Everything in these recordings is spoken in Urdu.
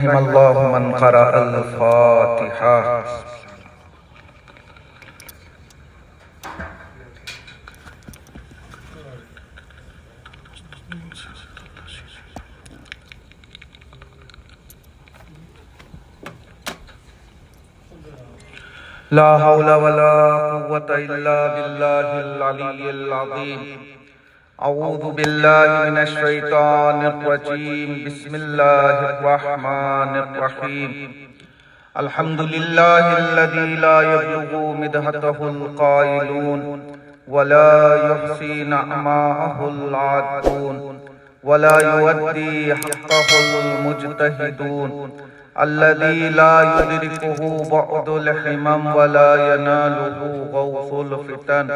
رحم اللہ من قرأ الفاتحہ۔ لا حول ولا قوة الا باللہ العلی العظیم۔ اعوذ باللہ من الشیطان الرجیم، بسم اللہ الرحمن الرحیم۔ الحمدللہ الذی لا یبلغ مدحتہ القائلون ولا یحصی نعماءہ العادون ولا یؤدی حقہ المجتہدون الذي لا يدركه بعد الحمم ولا يناله غوث الفتن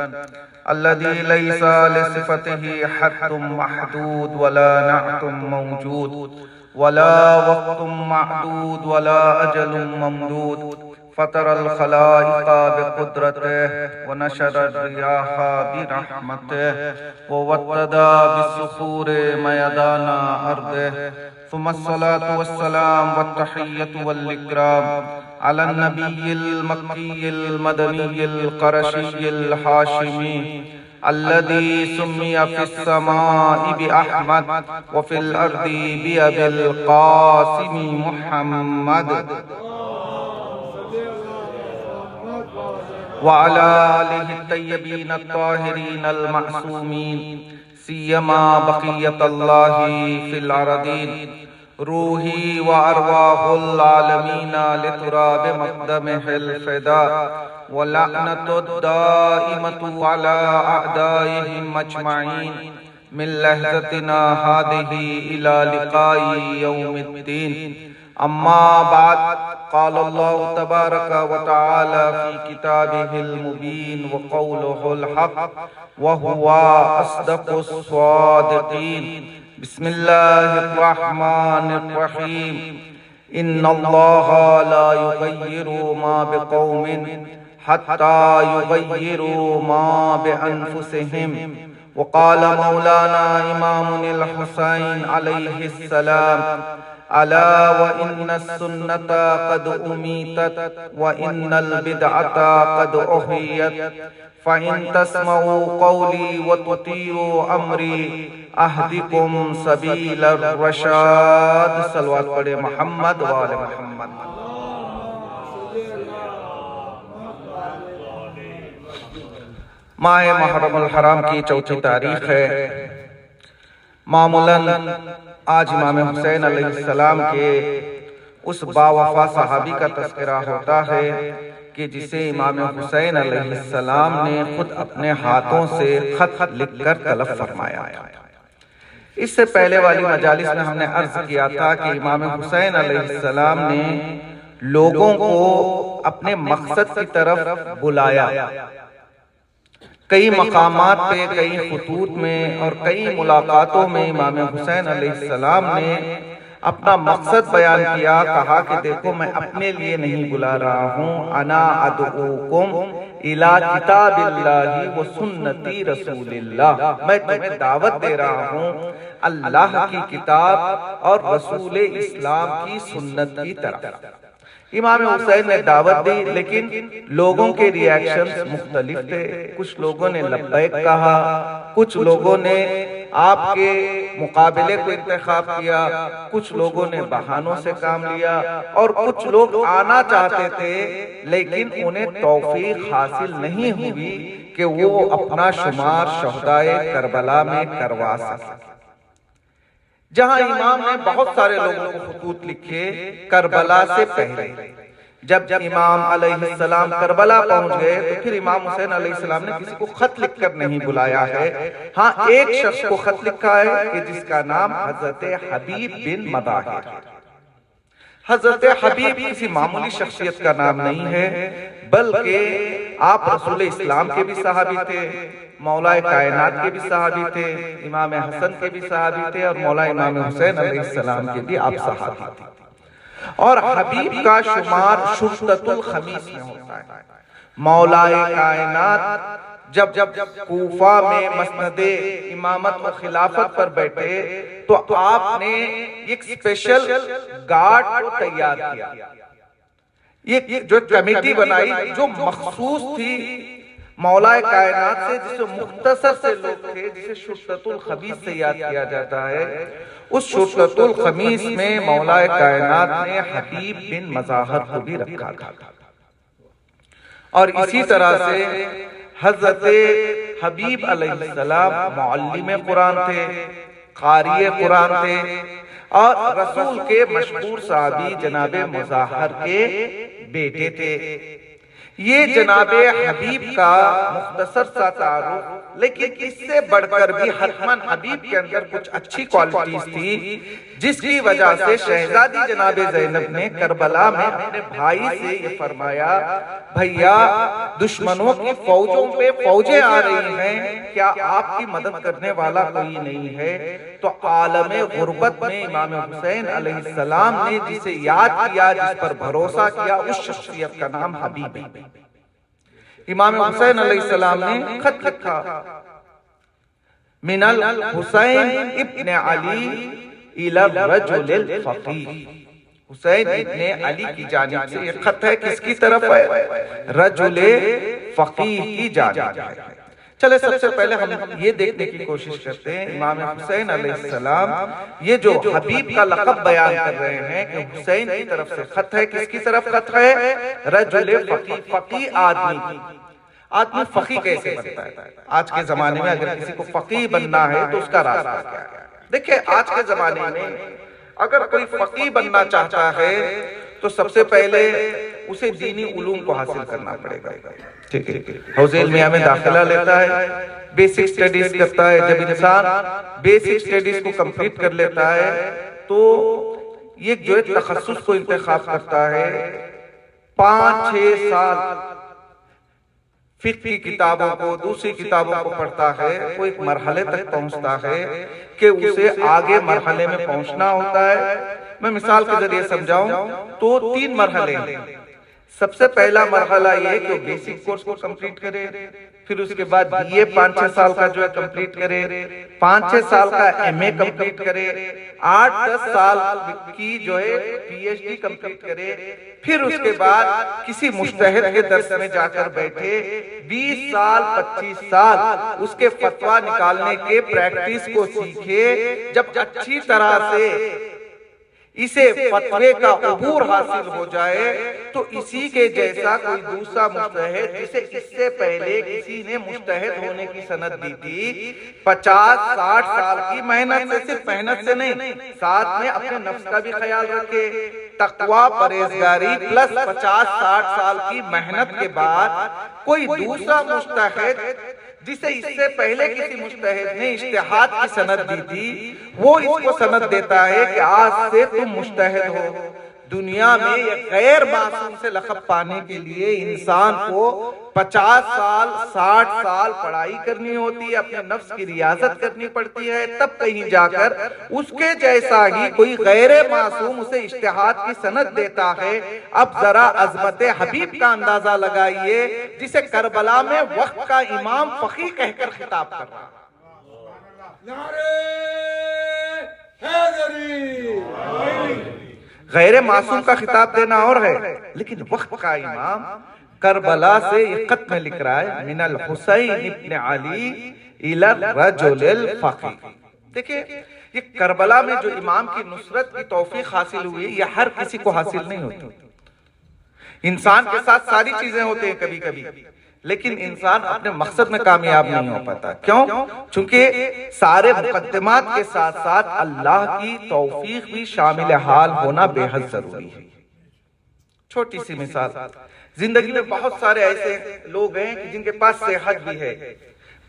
الذي ليس لصفته حد محدود ولا نعت موجود ولا وقت معدود ولا أجل ممدود فطر الخلائق بقدرته ونشر الرياح برحمته ووطد بالصخور ميدان أرضه ثم الصلاة والسلام والتحية والإكرام على النبي المكي المدني القرشي الحاشمي الذي سمي في السماء بأحمد وفي الأرض بأبي القاسم محمد وعلى آله الطيبين الطاهرين المعصومين سيما بقية الله في الأرضين روحي وأرواح العالمين لتراب مقدمه الفداء ولعنة الدائمة على أعدائهم أجمعين من لحظتنا هذه إلى لقاء يوم الدين أما بعد قال الله تبارك وتعالى في كتابه المبين وقوله الحق وهو أصدق الصادقين بسم الله الرحمن الرحيم إن الله لا يغير ما بقوم حتى يغيروا ما بأنفسهم وقال مولانا إمام الحسين عليه السلام ألا وإن السنة قد أميتت وإن البدعة قد أحيت فإن تسمعوا قولي وتطيعوا أمري أهدكم سبيل الرشاد صلوات پڑھے محمد وآل محمد۔ ماہ محرم الحرام کی چوتھی تاریخ ہے۔ معمولاً آج امام حسین علیہ السلام کے اس باوفا صحابی کا تذکرہ ہوتا ہے کہ جسے امام حسین علیہ السلام نے خود اپنے ہاتھوں سے خط لکھ کر طلب فرمایا تھا۔ اس سے پہلے والی مجالس میں ہم نے عرض کیا تھا کہ امام حسین علیہ السلام نے لوگوں کو اپنے مقصد کی طرف بلایا، کئی مقامات پہ، کئی خطوط میں اور کئی ملاقاتوں میں امام حسین علیہ السلام نے اپنا مقصد بیان کیا، کہا کہ دیکھو میں اپنے لیے نہیں بلا رہا ہوں، انا ادعوکم الی کتاب اللہ و سنتی رسول اللہ، میں تمہیں دعوت دے رہا ہوں اللہ کی کتاب اور رسول اسلام کی سنت کی طرف۔ امام حسین نے دعوت دی لیکن لوگوں کے ریاکشنز مختلف تھے، کچھ لوگوں نے لبیک کہا، کچھ لوگوں نے آپ کے مقابلے کو انتخاب کیا، کچھ لوگوں نے بہانوں سے کام لیا اور کچھ لوگ آنا چاہتے تھے لیکن انہیں توفیق حاصل نہیں ہوئی کہ وہ اپنا شمار شہدائے کربلا میں کروا سکے۔ جہاں امام نے بہت سارے لوگوں کو خطوط لکھے کربلا سے پہلے، جب امام علیہ السلام کربلا پہنچ گئے تو پھر امام حسین علیہ السلام نے کسی کو خط لکھ کر نہیں بلایا ہے۔ ہاں ایک شخص کو خط لکھا ہے کہ جس کا نام حضرت حبیب بن مظاہر۔ حضرت حبیب کسی معمولی شخصیت کا نام نہیں ہے بلکہ آپ رسول اسلام کے بھی صحابی تھے، مولا کائنات کے بھی صحابی تھے، امام حسن کے بھی صحابی تھے اور مولا امام حسین علیہ السلام کے بھی آپ صحابی تھے۔ اور حبیب کا شمار شفتۃ الخمیس میں ہوتا ہے۔ مولا کائنات جب کوفہ میں مسند امامت و خلافت پر بیٹھے تو آپ نے ایک اسپیشل گارڈ کو تیار کیا، یہ جو کمیٹی بنائی جو مخصوص تھی مولا کائنات سے، جسے مختصر سے لوگ تھے، جسے شرطۃ الخمیس سے یاد کیا جاتا ہے۔ اس شرطۃ الخمیس میں مولا کائنات نے حبیب بن مظاہر کو بھی رکھا تھا، اور اسی طرح سے حضرت حبیب علیہ السلام معلم قرآن تھے، قاری قرآن تھے، اور رسول کے مشہور صحابی جناب مظاہر کے بیٹے تھے۔ یہ جناب حبیب کا مختصر سا تعارف، لیکن اس سے بڑھ کر بھی حتماً حبیب کے اندر کچھ اچھی کوالٹیز تھی، جس کی وجہ سے شہزادی جناب زینب نے کربلا میں اپنے بھائی سے یہ فرمایا، بھیا دشمنوں کی فوجوں پہ فوجیں آ رہی ہیں، کیا آپ کی مدد کرنے والا کوئی نہیں ہے؟ تو عالم غربت میں امام حسین علیہ السلام نے جسے یاد کیا، جس پر بھروسہ کیا، اس شخصیت کا نام حبیب ہے۔ امام حسین علیہ السلام نے خط لکھا، من الحسین ابن علی الی الرجل الفقیہ، حسین ابن علی کی جانب سے یہ خط ہے، کس کی طرف ہے؟ رجل فقیہ کی جانب ہے۔ چلے سب سے پہلے ہم یہ دیکھنے کی کوشش کرتے ہیں، امام حسین علیہ السلام یہ جو حبیب کا لقب بیان کر رہے ہیں کہ حسین کی طرف سے خط ہے، کس کی طرف خط ہے؟ رجل فقیہ، فقیہ آدمی فقیہ کیسے بنتا ہے؟ آج کے زمانے میں اگر کسی کو فقیہ بننا ہے تو اس کا راستہ کیا ہے؟ دیکھیں آج کے زمانے میں اگر کوئی فقیہ بننا چاہتا ہے تو سب سے پہلے اسے دینی علوم کو حاصل کرنا پڑے گا، ٹھیک ہے؟ حوزہ علمیہ میں داخلہ لیتا ہے، بیسک سٹیڈیز کرتا ہے۔ جب انسان بیسک سٹیڈیز کو کمپلیٹ کر لیتا ہے تو یہ جو تخصص کو انتخاب کرتا ہے، 5-6 سال فقہ کی کتابوں کو، دوسری کتابوں کو پڑھتا ہے، وہ ایک مرحلے تک پہنچتا ہے کہ اسے آگے مرحلے میں پہنچنا ہوتا ہے۔ میں مثال کے ذریعے سمجھاؤں تو 3 مرحلے ہیں۔ سب سے پہلا مرحلہ یہ ہے کہ وہ بیسک کورس کو کمپلیٹ کرے، پھر اس کے بعد یہ 5-6 سال کا جو ہے کمپلیٹ کرے، 5-6 سال کا ایم اے کمپلیٹ کرے، 8-10 سال کی جو ہے پی ایچ ڈی کمپلیٹ کرے، پھر اس کے بعد کسی مجتہد کے درس میں جا کر بیٹھے، 20 سال 25 سال اس کے فتویٰ نکالنے کے پریکٹس کو سیکھے۔ جب اچھی طرح سے اسے فتوے کا عبور حاصل ہو جائے تو اسی کے جیسا کوئی دوسرا مجتہد جسے اس سے پہلے کسی نے مجتہد ہونے کی سند دی تھی، 50-60 سال کی محنت سے، صرف محنت سے نہیں، ساتھ میں اپنے نفس کا بھی خیال رکھے، تقوی پرہیزگاری پلس 50-60 سال کی محنت کے بعد کوئی دوسرا مجتہد جسے اس سے پہلے کسی مجتہد نے اجتہاد کی سند دی تھی، وہ اس کو سند دیتا ہے کہ آج سے تم مجتہد ہو۔ دنیا میں یہ غیر معصوم سے لقب پانے کے لیے انسان کو 50 سال 60 سال پڑھائی کرنی ہوتی ہے، اپنے نفس کی ریاضت کرنی پڑتی ہے، تب کہیں جا کر اس کے جیسا ہی کوئی غیر معصوم اسے اجتہاد کی سند دیتا ہے۔ اب ذرا عظمت حبیب کا اندازہ لگائیے، جسے کربلا میں وقت کا امام فقیہ کہہ کر خطاب کر رہا۔ غیر معصوم کا خطاب دینا اور ہے، لیکن وقت کا امام کربلا سے یہ خط میں لکھ رہا ہے، من الحسین ابن علی الی الرجل الفقیہ۔ دیکھیں یہ کربلا میں جو امام کی نصرت کی توفیق حاصل ہوئی، یہ ہر کسی کو حاصل نہیں ہوتی۔ انسان کے ساتھ ساری چیزیں ہوتے ہیں کبھی کبھی، لیکن انسان اپنے مقصد میں کامیاب نہیں ہو پاتا۔ کیوں؟ چونکہ سارے مقدمات کے ساتھ ساتھ اللہ کی توفیق بھی شامل حال ہونا بے حد ضروری ہے۔ چھوٹی سی مثال، زندگی میں بہت سارے ایسے لوگ ہیں جن کے پاس صحت بھی ہے،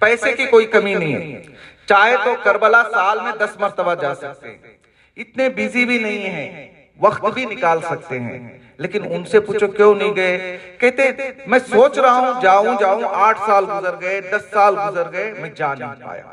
پیسے کی کوئی کمی نہیں ہے، چاہے تو کربلا سال میں 10 مرتبہ جا سکتے ہیں، اتنے بیزی بھی نہیں ہیں، وقت بھی نکال سکتے ہیں، لیکن ان سے پوچھو کیوں نہیں گئے؟ کہتے میں سوچ رہا ہوں جاؤں 8 سال گزر گئے، 10 سال گزر گئے، میں جا نہیں پایا۔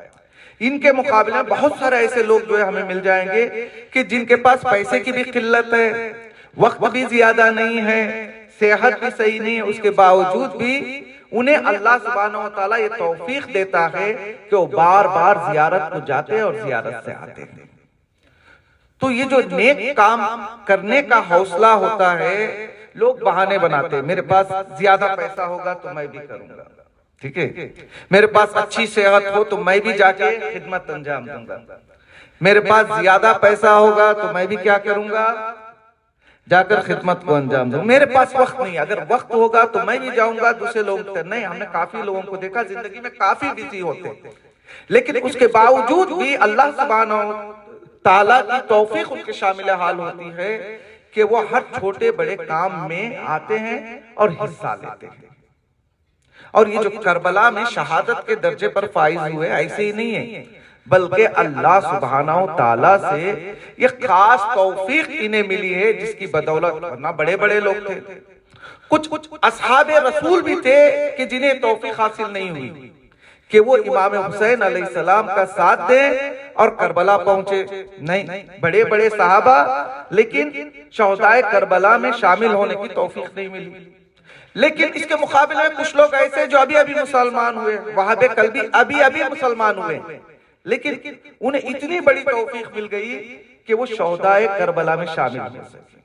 ان کے مقابلے میں بہت سارے ایسے لوگ جو ہے ہمیں مل جائیں گے کہ جن کے پاس پیسے کی بھی قلت ہے، وقت بھی زیادہ نہیں ہے، صحت بھی صحیح نہیں ہے، اس کے باوجود بھی انہیں اللہ سبحانہ و تعالیٰ یہ توفیق دیتا ہے کہ وہ بار بار زیارت کو جاتے اور زیارت سے آتے ہیں۔ تو یہ جو نیک کام کرنے کا حوصلہ ہوتا ہے، لوگ بہانے بناتے ہیں، میرے پاس زیادہ پیسہ ہوگا تو میں بھی کروں گا، ٹھیک ہے، میرے پاس اچھی صحت ہو تو میں بھی جا کے خدمت انجام دوں گا، میرے پاس زیادہ پیسہ ہوگا تو میں بھی کیا کروں گا، جا کر خدمت کو انجام دوں، میرے پاس وقت نہیں، اگر وقت ہوگا تو میں بھی جاؤں گا دوسرے لوگوں سے۔ نہیں، ہم نے کافی لوگوں کو دیکھا زندگی میں کافی بزی ہوتے ہیں، لیکن اس کے باوجود بھی اللہ سبحانہ تعالیٰ کی توفیق ان کے شامل حال ہوتی ہے کہ وہ ہر چھوٹے بڑے کام میں آتے ہیں اور حصہ لیتے ہیں۔ اور یہ جو کربلا میں شہادت کے درجے پر فائز ہوئے، ایسے ہی نہیں ہے، بلکہ اللہ سبحانہ تعالیٰ سے یہ خاص توفیق انہیں ملی ہے جس کی بدولت، ورنہ بڑے بڑے لوگ تھے، کچھ اصحاب رسول بھی تھے کہ جنہیں توفیق حاصل نہیں ہوئی کہ وہ امام حسین علیہ السلام کا ساتھ دیں اور کربلا پہنچے۔ نہیں، بڑے بڑے صحابہ، لیکن شہدائے کربلا میں شامل ہونے کی توفیق نہیں ملی۔ لیکن اس کے مقابلے میں کچھ لوگ ایسے جو ابھی مسلمان ہوئے، وہاب قلبی ابھی مسلمان ہوئے، لیکن انہیں اتنی بڑی توفیق مل گئی کہ وہ شہدائے کربلا میں شامل ہو سکے۔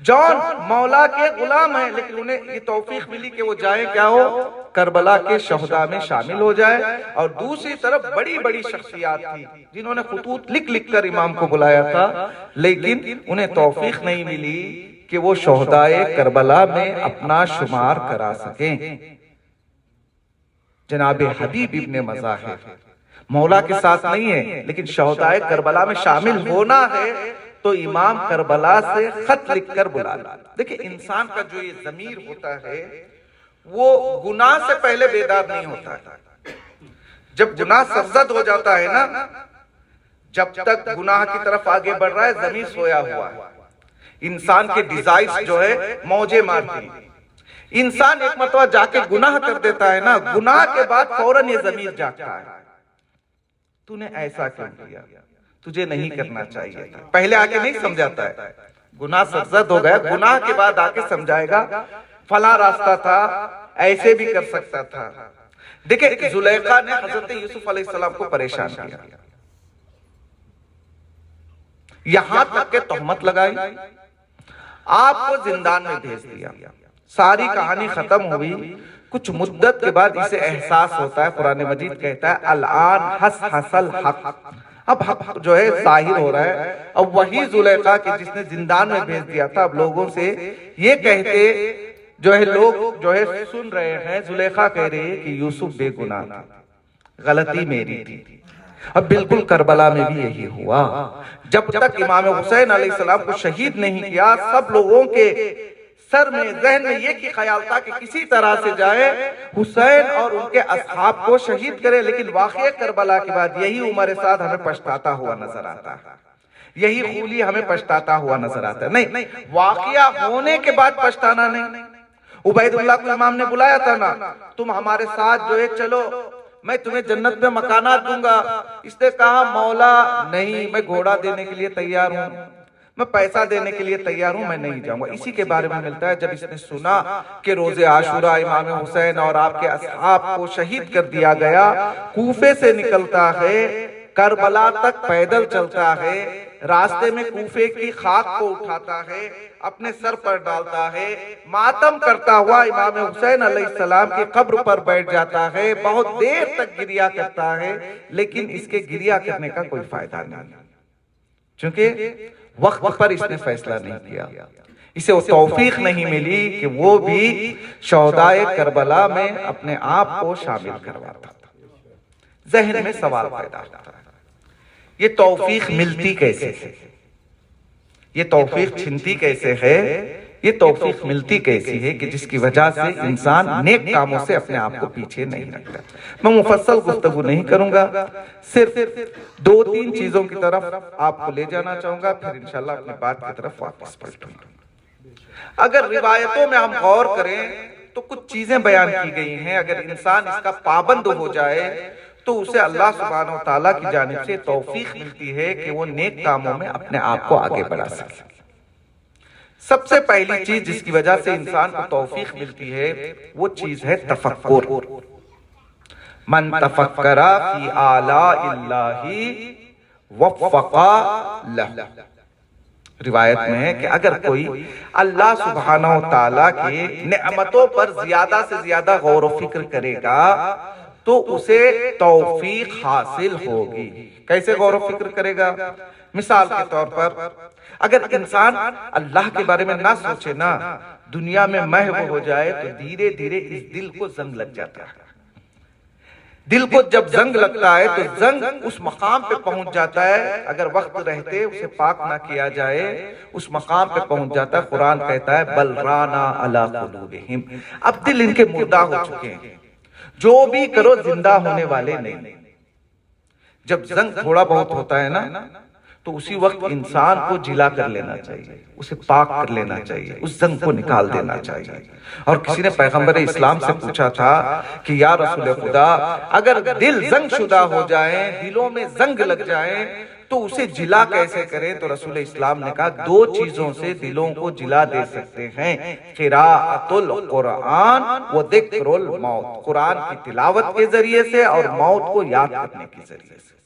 جان مولا کے غلام ہیں، لیکن انہیں یہ توفیق ملی کہ وہ جائیں کیا ہو، کربلا کے شہداء میں شامل ہو جائے۔ اور دوسری طرف بڑی بڑی شخصیات تھی جنہوں نے خطوط لکھ کر امام کو بلایا تھا، لیکن انہیں توفیق نہیں ملی کہ وہ شہدائے کربلا میں اپنا شمار کرا سکیں۔ جناب حبیب ابن مظاہر مولا کے ساتھ نہیں ہے، لیکن شہدائے کربلا میں شامل ہونا ہے تو امام کربلا سے خط لکھ کر بلا لا۔ دیکھیں، انسان کا جو یہ ضمیر ہوتا ہے وہ گناہ سے پہلے بیدار نہیں ہوتا ہے۔ جب گناہ سرزد ہو جاتا ہے نا، جب تک گناہ کی طرف آگے بڑھ رہا ہے ضمیر سویا ہوا ہے۔ انسان کے ڈیزائرز جو ہے موجیں مارتی ہیں۔ انسان ایک مرتبہ جا کے گناہ کر دیتا ہے نا، گناہ کے بعد فوراً یہ ضمیر جاگتا ہے، تو نے ایسا کیوں کیا، تجھے نہیں کرنا چاہیے تھا۔ پہلے آکے نہیں سمجھاتا ہے، گناہ سرزد ہو گیا، گناہ کے بعد آکے سمجھائے گا فلاں راستہ تھا، ایسے بھی کر سکتا تھا۔ دیکھیں، زلیخا نے حضرت یوسف علیہ السلام کو پریشان کیا، یہاں تک کہ تہمت لگائی، آپ کو زندان میں بھیج دیا۔ ساری کہانی ختم ہوئی، کچھ مدت کے بعد اسے احساس ہوتا ہے، قرآن مجید کہتا ہے الآن حس الحق، اب حق جو ہے ظاہر ہو رہا ہے۔ اب وہی زلیخا کہ جس نے زندان میں بھیج دیا تھا، اب لوگوں سے یہ کہتے جو ہے لوگ جو ہے سن رہے ہیں، زلیخا کہہ رہی ہے کہ یوسف بے گناہ تھا، غلطی میری تھی۔ اب بالکل کربلا میں بھی یہی ہوا، جب تک امام حسین علیہ السلام کو شہید نہیں کیا، سب لوگوں کے سر میں ذہن میں یہ خیال تھا کہ کسی طرح سے جائے حسین اور ان کے اصحاب کو شہید کرے، لیکن واقعہ کربلا کے بعد یہی عمر سعد ہمیں پچھتاتا ہوا نظر آتا ہے، یہی خولی ہمیں پچھتاتا ہوا نظر آتا ہے۔ نہیں، واقعہ ہونے کے بعد پچھتانا نہیں۔ عبید اللہ کو امام نے بلایا تھا نا، تم ہمارے ساتھ جو ہے چلو، میں تمہیں جنت میں مکانات دوں گا۔ اس نے کہا مولا نہیں، میں گھوڑا دینے کے لیے تیار ہوں، میں پیسہ دینے کے لیے تیار ہوں، میں نہیں جاؤں گا۔ اسی کے بارے میں ملتا ہے جب اس نے سنا کہ روز عاشوراء امام حسین اور آپ کے اصحاب کو شہید کر دیا گیا، کوفے سے نکلتا ہے، کربلا تک پیدل چلتا ہے، راستے میں کوفے کی خاک کو اٹھاتا ہے، اپنے سر پر ڈالتا ہے، ماتم کرتا ہوا امام حسین علیہ السلام کی قبر پر بیٹھ جاتا ہے، بہت دیر تک گریا کرتا ہے، لیکن اس کے گریا کرنے کا کوئی فائدہ نہیں، چونکہ وقت پر اس نے فیصلہ نہیں کیا، اسے وہ توفیق نہیں ملی کہ وہ بھی شہدائے کربلا میں اپنے آپ کو شامل کرواتا۔ ذہن میں سوال پیدا ہوتا ہے، یہ توفیق ملتی کیسے ہے، یہ توفیق چھنتی کیسے ہے، یہ توفیق ملتی کیسی ہے کہ جس کی وجہ سے انسان نیک کاموں سے اپنے آپ کو پیچھے نہیں رکھتا۔ میں مفصل گفتگو نہیں کروں گا، صرف 2-3 چیزوں کی طرف آپ کو لے جانا چاہوں گا، پھر انشاءاللہ اپنی بات کی طرف واپس پلٹوں گا۔ اگر روایتوں میں ہم غور کریں تو کچھ چیزیں بیان کی گئی ہیں، اگر انسان اس کا پابند ہو جائے تو اسے اللہ سبحانہ وتعالیٰ کی جانب سے توفیق ملتی ہے کہ وہ نیک کاموں میں اپنے آپ کو آگے بڑھا سکے۔ سب سے پہلی چیز جس کی وجہ سے انسان کو توفیق ملتی ہے وہ چیز ہے تفکر. من تفکر فی آلاء اللہ وفق لہ. روایت میں ہے کہ اگر کوئی اللہ سبحانہ و تعالیٰ کی نعمتوں پر زیادہ سے زیادہ غور و فکر کرے گا تو اسے توفیق حاصل ہوگی. کیسے غور و فکر کرے گا؟ مثال کے طور پر اگر انسان اللہ کے بارے میں نہ سوچے نا، دنیا میں محو ہو جائے تو دھیرے دھیرے اس دل کو زنگ لگ جاتا ہے. دل کو جب زنگ لگتا ہے تو زنگ اس مقام پہ پہنچ جاتا ہے، اگر وقت رہتے اسے پاک نہ کیا جائے اس مقام پہ پہنچ جاتا ہے. قرآن کہتا ہے بل رانا علی قلوبہم، اب دل ان کے مردہ ہو چکے ہیں، جو بھی کرو زندہ ہونے والے نہیں. جب زنگ تھوڑا بہت ہوتا ہے نا تو اسی وقت انسان کو جلا کر لینا چاہیے، اسے پاک کر لینا چاہیے، اس زنگ کو نکال دینا چاہیے. اور کسی نے پیغمبر اسلام سے پوچھا تھا کہ یا رسول خدا اگر دل زنگ شدہ ہو جائیں، دلوں میں زنگ لگ جائیں تو اسے جلا کیسے کریں؟ تو رسول اسلام نے کہا دو چیزوں سے دلوں کو جلا دے سکتے ہیں، قراءۃ القرآن و ذکر الموت، قرآن کی تلاوت کے ذریعے سے اور موت کو یاد کرنے کے ذریعے سے.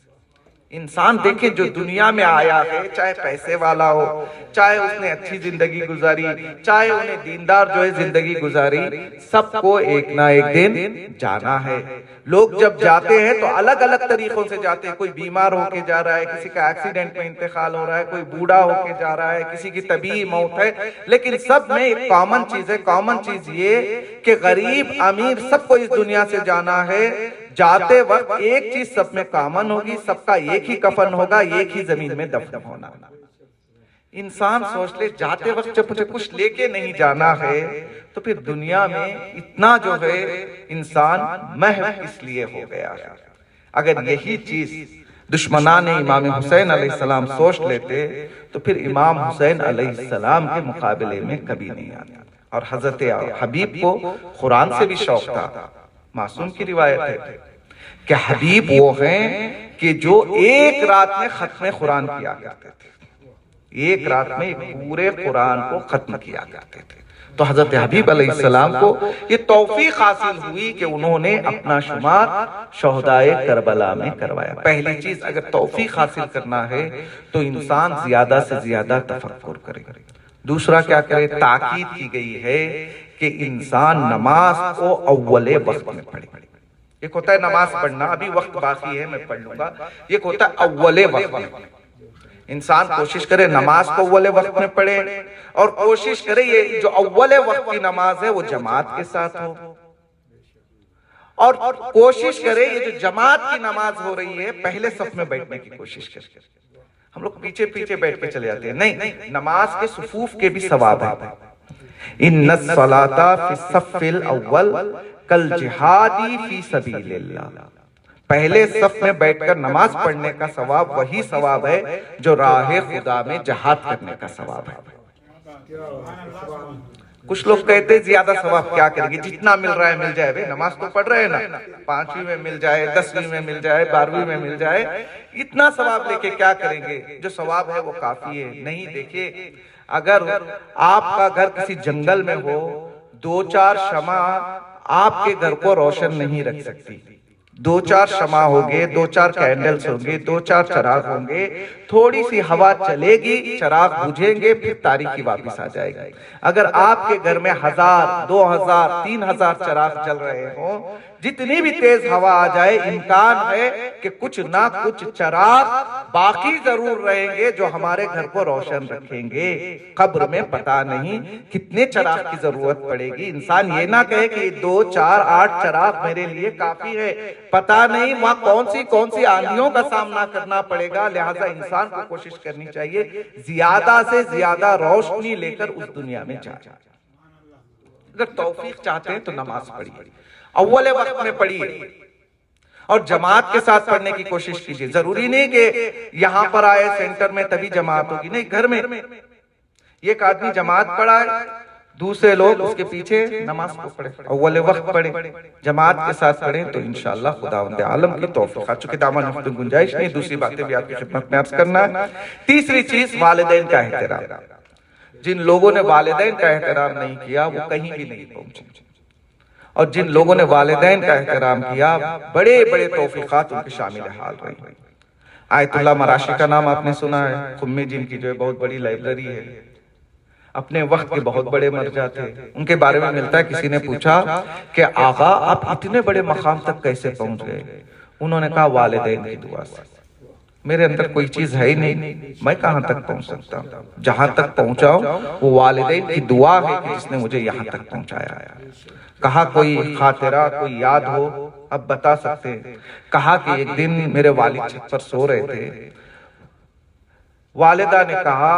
انسان دیکھیں جو دنیا میں آیا ہے، چاہے پیسے والا ہو، چاہے اس نے اچھی زندگی گزاری، چاہے انہیں دیندار جو ہے زندگی گزاری، سب کو ایک نہ ایک دن جانا ہے. لوگ جب جاتے ہیں تو الگ الگ طریقوں سے جاتے ہیں. کوئی بیمار ہو کے جا رہا ہے، کسی کا ایکسیڈنٹ میں انتقال ہو رہا ہے، کوئی بوڑھا ہو کے جا رہا ہے، کسی کی طبیعی موت ہے، لیکن سب میں ایک کامن چیز ہے. کامن چیز یہ کہ غریب امیر سب کو اس دنیا سے جانا ہے. جاتے وقت ایک چیز سب میں کامن ہوگی، سب کا ایک ہی کفن ہوگا، ایک ہی زمین میں دفن ہونا. انسان سوچ لے جاتے وقت جب مجھے کچھ لے کے نہیں جانا ہے تو پھر دنیا میں اتنا جو ہے انسان محو اس لیے ہو گیا ہے. اگر یہی چیز دشمنان امام حسین علیہ السلام سوچ لیتے تو پھر امام حسین علیہ السلام کے مقابلے میں کبھی نہیں آتا. اور حضرت حبیب کو قرآن سے بھی شوق تھا. معصوم کی روایت ہے کہ حبیب وہ ہیں کہ جو ایک رات میں ختم قرآن کیا کرتے تھے، ایک رات میں پورے قرآن کو ختم کیا کرتے تھے. تو حضرت حبیب علیہ السلام کو یہ توفیق حاصل ہوئی کہ انہوں نے اپنا شمار شہدائے کربلا میں کروایا. پہلی چیز اگر توفیق حاصل کرنا ہے تو انسان زیادہ سے زیادہ تفکر کرے. دوسرا کیا کرے؟ تاکید کی گئی ہے کہ انسان نماز کو اول وقت میں پڑھے. ایک ہوتا ہے نماز پڑھنا ابھی وقت باقی ہے میں پڑھ لوں گا، ایک ہوتا ہے اول وقت میں. انسان کوشش کرے نماز کو اول وقت میں پڑھے اور کوشش کرے یہ جو اول وقت کی نماز ہے وہ جماعت کے ساتھ ہو، اور کوشش کرے یہ جو جماعت کی نماز ہو رہی ہے پہلے صف میں بیٹھنے کی کوشش کرے. ہم لوگ پیچھے پیچھے بیٹھ کے چلے جاتے ہیں. نہیں، نماز کے صفوف کے بھی ثواب ہے. ان الصلاۃ فی الصف الاول کالجہاد فی سبیل اللہ. پہلے صف میں بیٹھ کر نماز پڑھنے کا ثواب وہی ثواب ہے جو راہ خدا میں جہاد کرنے کا ثواب ہے. کچھ لوگ کہتے ہیں زیادہ ثواب کیا کریں گے، جتنا مل رہا ہے مل جائے. بھئی نماز تو پڑھ رہے ہیں نا، 5ویں میں مل جائے، 10ویں میں مل جائے، 12ویں میں مل جائے، اتنا ثواب لے کے کیا کریں گے؟ جو ثواب ہے وہ کافی ہے. نہیں، دیکھیے اگر آپ کا گھر کسی جنگل میں ہو، 2-4 شمع آپ کے گھر کو روشن نہیں رکھ سکتی. 2-4 شمع ہوگے، 2-4 کینڈلز ہوں گے، 2-4 چراغ ہوں گے، تھوڑی سی ہوا چلے گی، چراغ بجھیں گے، پھر تاریکی واپس آ جائے گی. اگر آپ کے گھر میں 1000 2000 3000 چراغ چل رہے ہوں، جتنی بھی تیز ہوا آ جائے امکان ہے کہ کچھ نہ کچھ چراغ باقی ضرور رہیں گے جو ہمارے گھر کو روشن رکھیں گے. قبر میں پتہ نہیں کتنے چراغ کی ضرورت پڑے گی. انسان یہ نہ کہے کہ 2 4 8 چراغ میرے لیے کافی ہے، پتہ نہیں وہاں کون سی آندھیوں کا سامنا کرنا پڑے گا. لہٰذا انسان کو کوشش کرنی چاہیے زیادہ سے زیادہ روشنی لے کر اس دنیا میں جائے. اگر توفیق چاہتے ہیں تو نماز پڑھیے، اول وقت میں پڑھیے اور جماعت کے ساتھ پڑھنے کی کوشش کیجیے. ضروری نہیں کہ یہاں پر آئے سینٹر میں تبھی جماعت ہوگی، نہیں، گھر میں ایک آدمی جماعت پڑھائے، دوسرے لوگ اس کے پیچھے نماز کو پڑھے، اول وقت پڑھے، جماعت کے ساتھ پڑھیں تو انشاءاللہ خداوند عالم کی توفیق. چونکہ دامن میں گنجائش نہیں، دوسری باتیں بھی آپ کی خدمت میں عرض کرنا ہے. تیسری چیز والدین کا احترام. جن لوگوں نے والدین کا احترام نہیں کیا وہ کہیں بھی نہیں پہنچے، اور جن لوگوں نے والدین کا احترام کیا بڑے بڑے توفیقات ان کے شامل حال رہی۔ آیت اللہ مراشی کا نام آپ نے سنا ہے، خمی جن کی جو ہے بہت بڑی لائبریری ہے، اپنے وقت کے بہت بڑے مرجع تھے۔ ان کے بارے میں ملتا ہے کسی نے پوچھا کہ آقا آپ اتنے بڑے مقام تک کیسے پہنچ گئے؟ انہوں نے کہا والدین کی دعا سے۔ میرے اندر کوئی چیز ہے ہی نہیں، میں کہاں تک پہنچ سکتا ہوں؟ جہاں تک پہنچا ہوں وہ والدین کی دعا ہے کہ جس نے مجھے یہاں تک پہنچایا ہے۔ کہا کوئی خاطرہ کوئی یاد ہو اب بتا سکتے ہیں؟ کہا کہ ایک دن میرے والد چھت پر سو رہے تھے، والدہ نے کہا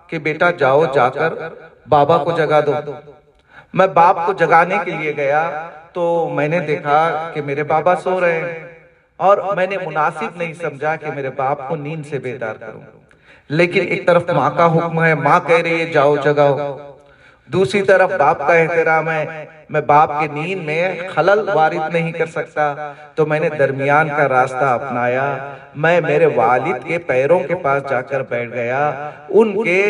کہ بیٹا جاؤ جا کر بابا کو جگا دو۔ میں باپ کو جگانے کے لیے گیا تو میں نے دیکھا کہ میرے بابا سو رہے ہیں، اور میں نے مناسب نہیں سمجھا کہ میرے باپ کو نیند سے بیدار کروں، لیکن ایک طرف ماں کا حکم ہے، ماں کہہ رہی ہے جاؤ جگاؤ، دوسری طرف باپ کا احترام ہے، میں باپ کی نیند میں خلل وارد نہیں کر سکتا، تو میں نے درمیان کا راستہ اپنایا۔ میں میرے والد کے پیروں کے پاس جا کر بیٹھ گیا، ان کے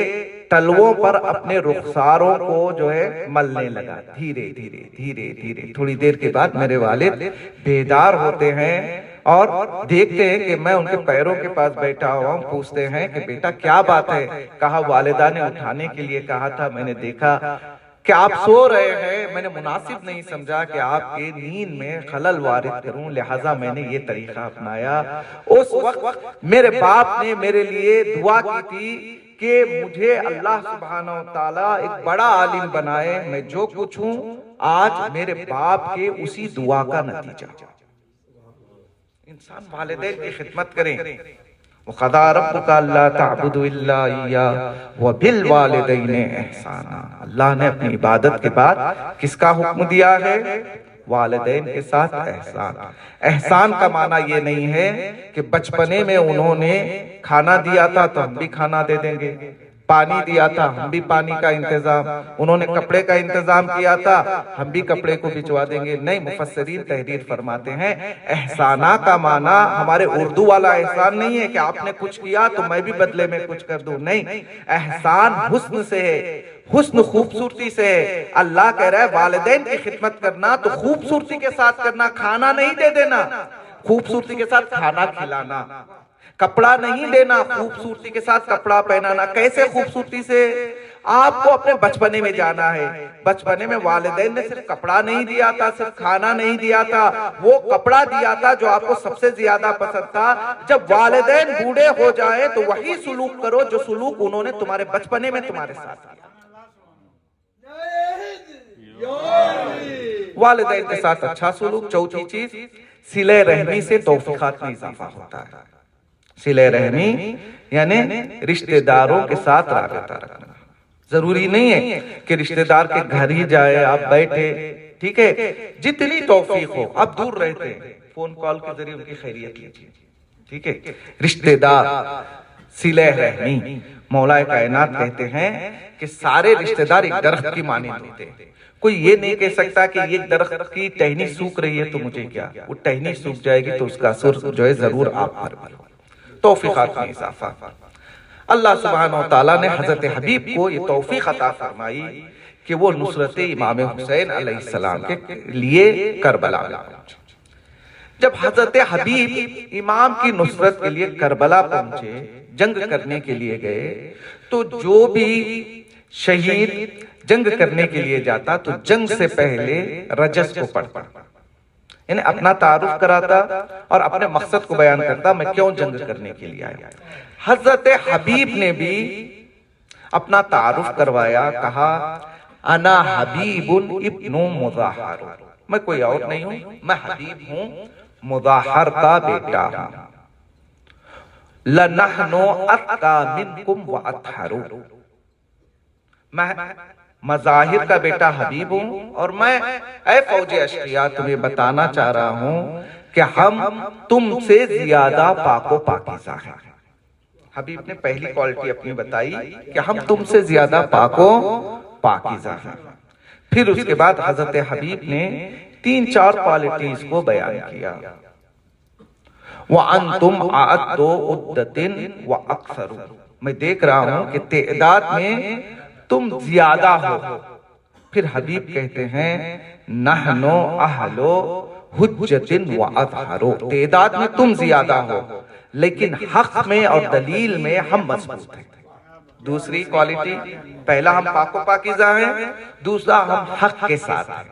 تلووں پر اپنے رخساروں کو جو ہے ملنے لگا، دھیرے دھیرے دھیرے دھیرے۔ تھوڑی دیر کے بعد میرے والد بیدار ہوتے ہیں اور دیکھتے ہیں کہ میں ان کے پیروں کے پاس بیٹھا ہوا ہوں۔ پوچھتے ہیں کہ بیٹا کیا بات ہے؟ کہا والدہ نے اٹھانے کے لیے کہا تھا، میں نے دیکھا کہ آپ سو رہے ہیں، میں نے مناسب نہیں سمجھا کہ آپ کے نیند میں خلل وارد کروں، لہٰذا میں نے یہ طریقہ اپنایا۔ اس وقت میرے باپ نے میرے لیے دعا کی تھی کہ مجھے اللہ سبحانہ وتعالیٰ ایک بڑا عالم بنائے، میں جو کچھ ہوں آج میرے باپ کے اسی دعا کا نتیجہ۔ انسان والدین کی خدمت کریں۔ وَقَضَىٰ رَبُّكَ أَلَّا تَعْبُدُوا إِلَّا إِيَّاهُ وَبِالْوَالِدَيْنِ إِحْسَانًا۔ اللہ نے اپنی عبادت کے بعد کس کا حکم دیا ہے؟ والدین کے ساتھ احسان۔ احسان کا معنی یہ نہیں ہے کہ بچپنے میں انہوں نے کھانا دیا تھا تو ہم بھی کھانا دے دیں گے، پانی دیا تھا ہم بھی پانی کا انتظام، انہوں نے کپڑے کا انتظام کیا تھا ہم بھی کپڑے کو بھجوا دیں گے۔ نہیں، مفسرین تحریر فرماتے ہیں احسانہ کا معنی ہمارے اردو والا احسان نہیں ہے کہ آپ نے کچھ کیا تو میں بھی بدلے میں کچھ کر دوں، نہیں، احسان حسن سے ہے، حسن خوبصورتی سے ہے۔ اللہ کہہ رہا ہے والدین کی خدمت کرنا تو خوبصورتی کے ساتھ کرنا، کھانا نہیں دے دینا، خوبصورتی کے ساتھ کھانا کھلانا، کپڑا نہیں دینا، خوبصورتی کے ساتھ کپڑا پہنانا۔ کیسے خوبصورتی سے؟ آپ کو اپنے بچپنے میں جانا ہے۔ بچپنے میں والدین نے صرف کپڑا نہیں دیا تھا، صرف کھانا نہیں دیا تھا، وہ کپڑا دیا تھا جو آپ کو سب سے زیادہ پسند تھا۔ جب والدین بوڑھے ہو جائے تو وہی سلوک کرو جو سلوک انہوں نے تمہارے بچپنے میں تمہارے ساتھ کیا۔ والدین کے ساتھ اچھا سلوک۔ چوتھی چیز، صلہ رحمی سے توفیقات میں اضافہ ہوتا ہے۔ صلہ رحمی یعنی رشتہ داروں کے ساتھ رابطہ رکھنا۔ ضروری نہیں ہے کہ رشتہ دار کے گھر ہی جائے، آپ بیٹھے، ٹھیک ہے، جتنی توفیق ہو، آپ دور رہتے ہیں فون کال کے ذریعے ان کی خیریت لیجیے، ٹھیک ہے۔ رشتہ دار، صلہ رحمی، مولا کائنات کہتے ہیں کہ سارے رشتہ دار ایک درخت کی مانند ہوتے ہیں۔ کوئی یہ نہیں کہہ سکتا کہ یہ درخت کی ٹہنی سوکھ رہی ہے تو مجھے کیا، وہ ٹہنی سوکھ جائے گی تو اس کا اثر جو ہے ضرور آپ پر بھی۔ توفیقات میں اضافہ۔ اللہ سبحانہ وتعالیٰ نے حضرت حبیب کو یہ توفیق عطا فرمائی کہ وہ نصرت امام حسین علیہ السلام کے لیے کربلا میں پہنچے۔ جب حضرت حبیب امام کی نصرت کے لیے کربلا پہنچے، جنگ کرنے کے لیے گئے، تو جو بھی شہید جنگ کرنے کے لیے جاتا تو جنگ سے پہلے رجس کو پڑھتا، یعنی اپنا تعارف کراتا اور اپنے مقصد کو بیان کرتا، میں کیوں جنگ کرنے کے لیے آیا۔ حضرت حبیب نے بھی اپنا تعارف کروایا، کہا انا حبیب ابن مظاہر، میں کوئی اور نہیں ہوں، میں حبیب ہوں، مظاہر کا بیٹا ہوں۔ لَنَحْنُ أَتْقَى مِنْكُمْ وَأَطْهَرُ، میں مظاہر کا بیٹا حبیب ہوں، اور میں اے فوج اشقیاء تمہیں بتانا چاہ رہا ہوں کہ ہم تم سے زیادہ پاک و پاکیزہ ہیں۔ حبیب نے پہلی کوالٹی اپنی بتائی کہ ہم تم سے زیادہ پاک و پاکیزہ ہیں۔ پھر اس کے بعد حضرت حبیب نے 3-4 کوالٹیز کو بیان کیا۔ وَأَنْتُمْ أَعَدُّ عُدَّةٍ وَأَكْثَرُ، میں دیکھ رہا ہوں کہ تعداد میں تم زیادہ ہو. پھر حبیب کہتے ہیں نحنو اہلو حجت و اظہر، تعداد میں تم زیادہ ہو لیکن حق میں اور دلیل میں ہم مضبوط ہیں. دوسری کوالٹی، پہلا ہم پاک و پاکیزہ ہیں، دوسرا ہم حق کے ساتھ ہیں.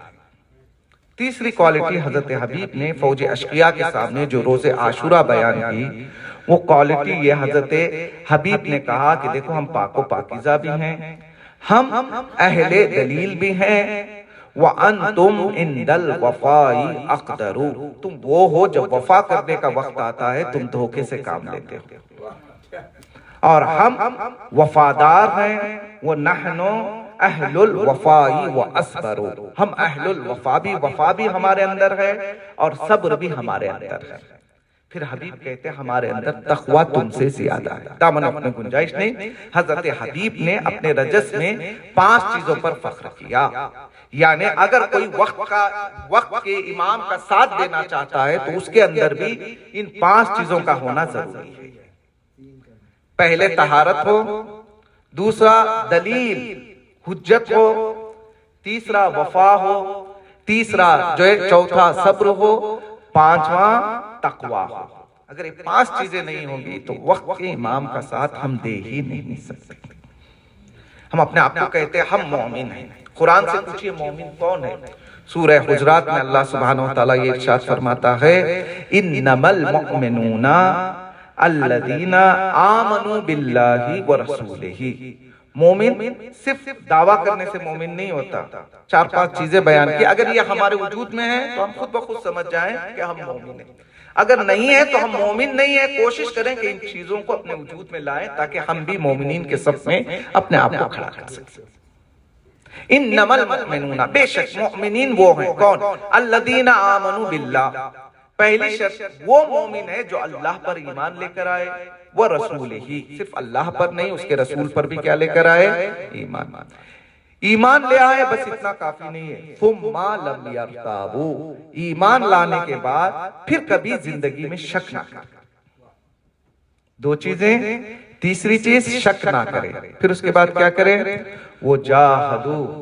تیسری کوالٹی حضرت حبیب نے فوج اشقیاء کے سامنے جو روز عاشورہ بیان کی، وہ کوالٹی یہ حضرت حبیب نے کہا کہ دیکھو ہم پاک و پاکیزہ بھی ہیں، ہم اہل دلیل بھی ہیں، وَأَنْتُمْ عِنْدَ الْوَفَاءِ أَقْدَرُ، تم وہ ہو جب وفا کرنے کا وقت آتا ہے تم دھوکے سے کام لیتے ہو، اور ہم وفادار ہیں. وَنَحْنُ اہل الوفاء وَأَصْبَرُ، ہم اہل الوفا بھی، وفا بھی ہمارے اندر ہے اور صبر بھی ہمارے اندر ہے. پھر حبیب کہتے ہیں ہمارے اندر تقوی تم سے زیادہ ہے. دامن اپنے گنجائش نہیں. حضرت حبیب نے اپنے رجس میں 5 چیزوں پر فخر کیا. یعنی اگر کوئی وقت کے امام کا ساتھ دینا چاہتا ہے تو اس کے اندر بھی ان 5 چیزوں کا ہونا ضروری ہے. پہلے طہارت ہو، دوسرا دلیل حجت ہو، تیسرا وفا ہو، تیسرا جو ہے چوتھا صبر ہو، پانچواں تقوی ہو. اگر یہ 5 چیزیں نہیں ہوں گی تو وقت کے امام کا ساتھ ہم دے ہی نہیں سکتے. ہم اپنے آپ کو کہتے ہیں ہم مومن ہیں. قرآن سے پوچھئے مومن کون ہے؟ سورہ حجرات میں اللہ سبحانہ وتعالی یہ ارشاد فرماتا ہے انما المؤمنون الذین آمنوا باللہ ورسولہ. مومن صرف دعویٰ کرنے سے مومن نہیں ہوتا. 4-5 چیزیں بیان کی. اگر یہ ہمارے وجود میں ہیں تو ہم خود بخود سمجھ جائیں کہ ہم مومن ہیں. اگر نہیں ہے تو ہم مومن نہیں ہیں. کوشش کریں کہ ان چیزوں کو اپنے وجود میں لائیں تاکہ ہم بھی مومنین کے صف میں اپنے آپ کو کھڑا کر سکیں. انما المؤمنون، بے شک مومنین وہ ہیں کون؟ الذین آمنوا باللہ. پہلی شرط وہ مومن ہے جو اللہ پر ایمان لے کر آئے، وہ رسول ہی، صرف اللہ پر نہیں اس کے رسول پر بھی کیا لے کر آئے؟ ایمان لے آئے. بس اتنا کافی نہیں ہے. ثم لم یرتابوا، ایمان لانے کے بعد پھر کبھی زندگی میں شک نہ کرے. 2 چیزیں. تیسری چیز شک نہ کرے. پھر اس کے بعد کیا کرے؟ وجاہدوا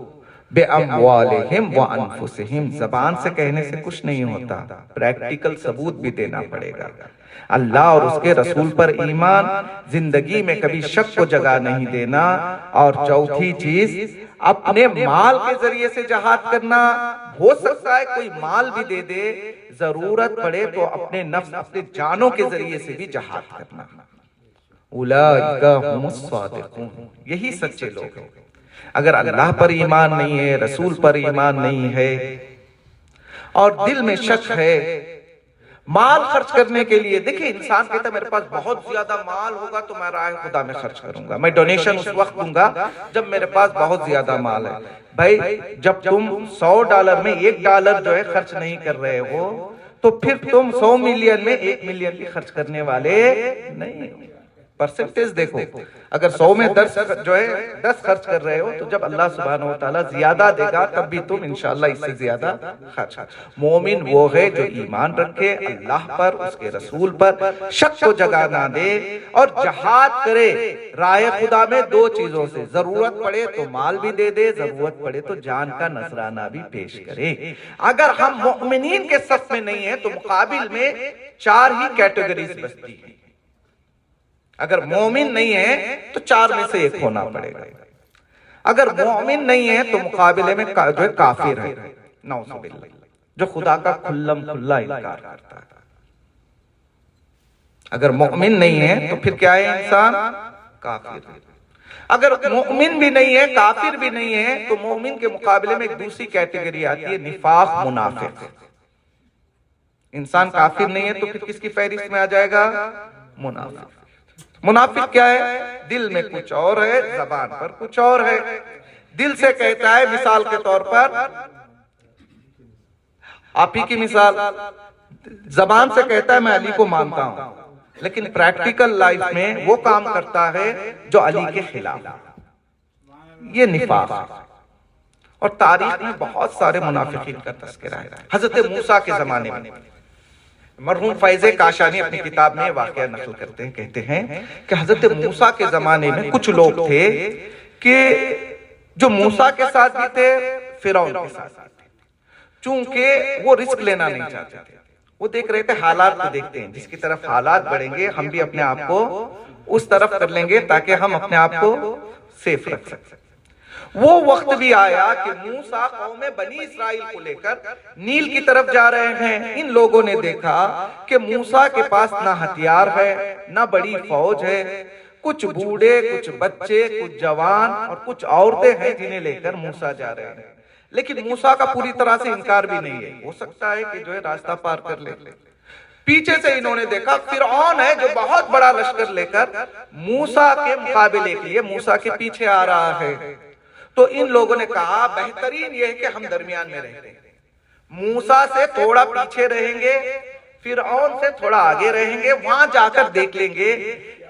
بِأَمْوَالِهِمْ وَأَنفُسِهِمْ. زبان سے کہنے سے کچھ نہیں ہوتا، پریکٹیکل ثبوت بھی دینا پڑے گا. اللہ اور اس کے رسول پر ایمان، زندگی میں کبھی شک کو جگہ نہیں دینا. اور چوتھی چیز اپنے مال کے ذریعے سے جہاد کرنا. ہو سکتا ہے کوئی مال بھی دے دے، ضرورت پڑے تو اپنے نفس، اپنے جانوں کے ذریعے سے بھی جہاد کرنا. اولئک هم الصادقون، یہی سچے لوگ ہیں. اگر اللہ پر ایمان نہیں ہے، رسول پر ایمان نہیں ہے اور دل میں شک ہے، مال خرچ کرنے کے لیے، دیکھیں انسان کہتا ہے میرے پاس بہت زیادہ مال ہوگا تو میں راہ خدا میں خرچ کروں گا، میں ڈونیشن اس وقت دوں گا جب میرے پاس بہت زیادہ مال ہے. بھائی جب تم $100 میں $1 جو ہے خرچ نہیں کر رہے ہو تو پھر تم 100 ملین میں 1 ملین بھی خرچ کرنے والے نہیں ہو. پرسنٹیج دیکھو، اگر 100 میں 10 خرچ کر رہے ہو تو جب اللہ سبحانہ وتعالی زیادہ دے گا تب بھی تم انشاءاللہ اس سے زیادہ خرچ. مومن وہ ہے جو ایمان رکھے اللہ پر، اس کے رسول پر، شک کو جگہ نہ دے اور جہاد کرے راہ خدا میں 2 چیزوں سے. ضرورت پڑے تو مال بھی دے دے، ضرورت پڑے تو جان کا نذرانہ بھی پیش کرے. اگر ہم مؤمنین کے صف میں نہیں ہیں تو مقابل میں 4 ہی کیٹیگریز بچتی ہیں. اگر مومن نہیں ہے تو 4 میں سے 1 ہونا پڑے گا. اگر مومن نہیں ہے تو مقابلے میں جو کافر ہے، نعوذ باللہ، جو خدا کا کھلم کھلا انکار کرتا ہے. اگر مومن نہیں ہے تو پھر کیا ہے انسان؟ کافر. اگر مومن بھی نہیں ہے، کافر بھی نہیں ہے تو مومن کے مقابلے میں ایک دوسری کیٹیگری آتی ہے، نفاق، منافق. انسان کافر نہیں ہے تو پھر کس کی فہرست میں آ جائے گا؟ منافق. منافق کیا ہے؟ دل میں کچھ اور ہے، زبان پر کچھ اور ہے. دل سے کہتا ہے، مثال کے طور پر آپ ہی کی مثال، زبان سے کہتا ہے میں علی کو مانتا ہوں لیکن پریکٹیکل لائف میں وہ کام کرتا ہے جو علی کے خلاف. یہ نفاق ہے. اور تاریخ میں بہت سارے منافقین کا تذکرہ ہے. حضرت موسیٰ کے زمانے میں مرحوم فیض کاشانی اپنی کتاب میں واقعہ نقل کرتے ہیں، کہتے ہیں کہ حضرت موسیٰ کے زمانے میں کچھ لوگ تھے کہ جو موسیٰ کے ساتھ بھی تھے، فرعون کے ساتھ بھی تھے، چونکہ وہ رسک لینا نہیں چاہتے تھے، وہ دیکھ رہے تھے حالات کو دیکھتے ہیں، جس کی طرف حالات بڑھیں گے ہم بھی اپنے آپ کو اس طرف کر لیں گے تاکہ ہم اپنے آپ کو سیف رکھ سکیں۔ وہ وقت بھی آیا کہ موسیٰ قوم بنی اسرائیل کو لے کر نیل کی طرف جا رہے ہیں۔ ان لوگوں نے دیکھا کہ موسیٰ کے پاس نہ ہتھیار ہے، نہ بڑی فوج ہے، کچھ بوڑھے، کچھ بچے، کچھ جوان اور کچھ عورتیں ہیں جنہیں لے کر موسیٰ جا رہے ہیں۔ لیکن موسیٰ کا پوری طرح سے انکار بھی نہیں ہے، ہو سکتا ہے کہ جو ہے راستہ پار کر لے۔ پیچھے سے انہوں نے دیکھا فرعون ہے جو بہت بڑا لشکر لے کر موسیٰ کے مقابلے کے لیے موسیٰ کے پیچھے آ رہا ہے۔ تو ان لوگوں نے کہا بہترین یہ ہے کہ ہم درمیان میں رہیں گے، موسیٰ سے تھوڑا پیچھے رہیں گے، فرعون سے تھوڑا آگے رہیں گے، وہاں جا کر دیکھ لیں گے